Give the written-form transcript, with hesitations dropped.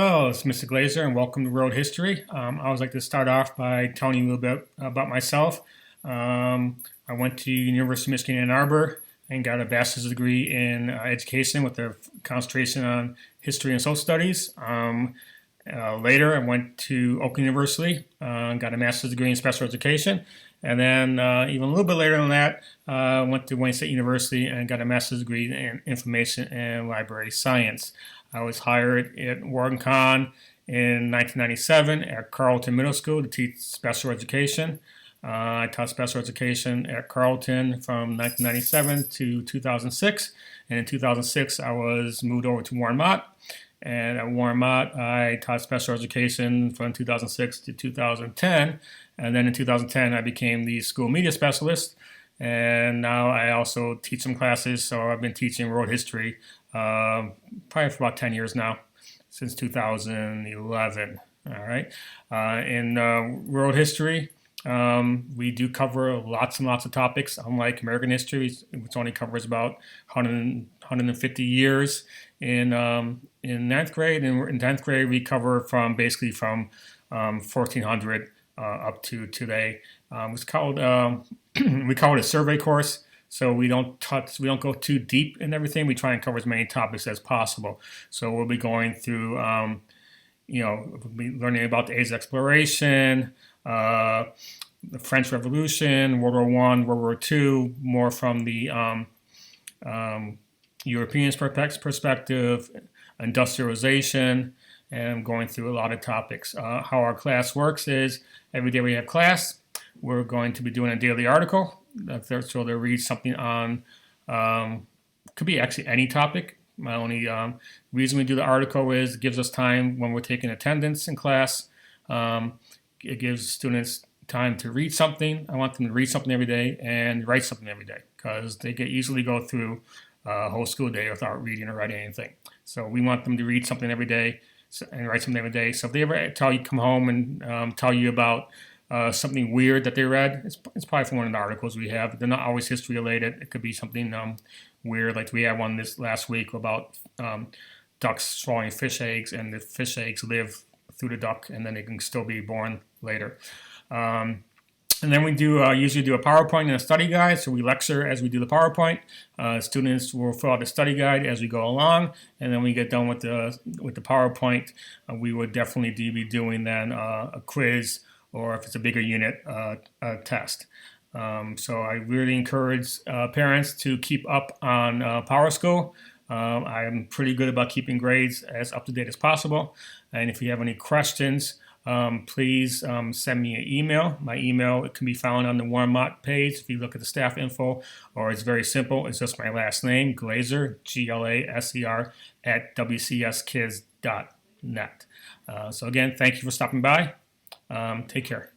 Hello, it's Mr. Glazer, and welcome to World History. I always like to start off by telling you a little bit about myself. I went to University of Michigan Ann Arbor and got a bachelor's degree in education with a concentration on history and social studies. Later, I went to Oakland University, got a master's degree in special education, and then even a little bit later than that, went to Wayne State University and got a master's degree in information and library science. I was hired at Wharton Con in 1997 at Carleton Middle School to teach special education. I taught special education at Carleton from 1997 to 2006, and in 2006 I was moved over to Warren Mott. And at Warren Mott, I taught special education from 2006 to 2010. And then in 2010, I became the school media specialist. And now I also teach some classes. So I've been teaching world history probably for about 10 years now, since 2011. All right. In world history, we do cover lots and lots of topics. Unlike American history, which only covers about 150 years in ninth grade, and in 10th grade we cover from basically from 1400 up to today. It's called we call it a survey course. So we don't go too deep in everything. We try and cover as many topics as possible. So we'll be going through, we'll be learning about the age of exploration, the French Revolution, World War I, World War II, more from the European perspective, industrialization, and going through a lot of topics. How our class works is every day we have class, we're going to be doing a daily article. So they'll read something on, could be actually any topic. My only reason we do the article is it gives us time when we're taking attendance in class. It gives students time to read something. I want them to read something every day and write something every day because they can easily go through a whole school day without reading or writing anything. So we want them to read something every day and write something every day. So if they ever come home and tell you about something weird that they read, it's probably from one of the articles we have. They're not always history related. It could be something weird, like we had one this last week about ducks swallowing fish eggs, and the fish eggs live through the duck, and then they can still be born later. And then we do usually do a PowerPoint and a study guide. So we lecture as we do the PowerPoint. Students will fill out the study guide as we go along, and then when we get done with the PowerPoint, we would definitely be doing then a quiz, or if it's a bigger unit, a test. So I really encourage parents to keep up on PowerSchool. I'm pretty good about keeping grades as up to date as possible. And if you have any questions, please send me an email. My email can be found on the Warren Mott page if you look at the staff info, or it's very simple. It's just my last name, Glazer, Glaser, at wcskids.net. So again, thank you for stopping by. Take care.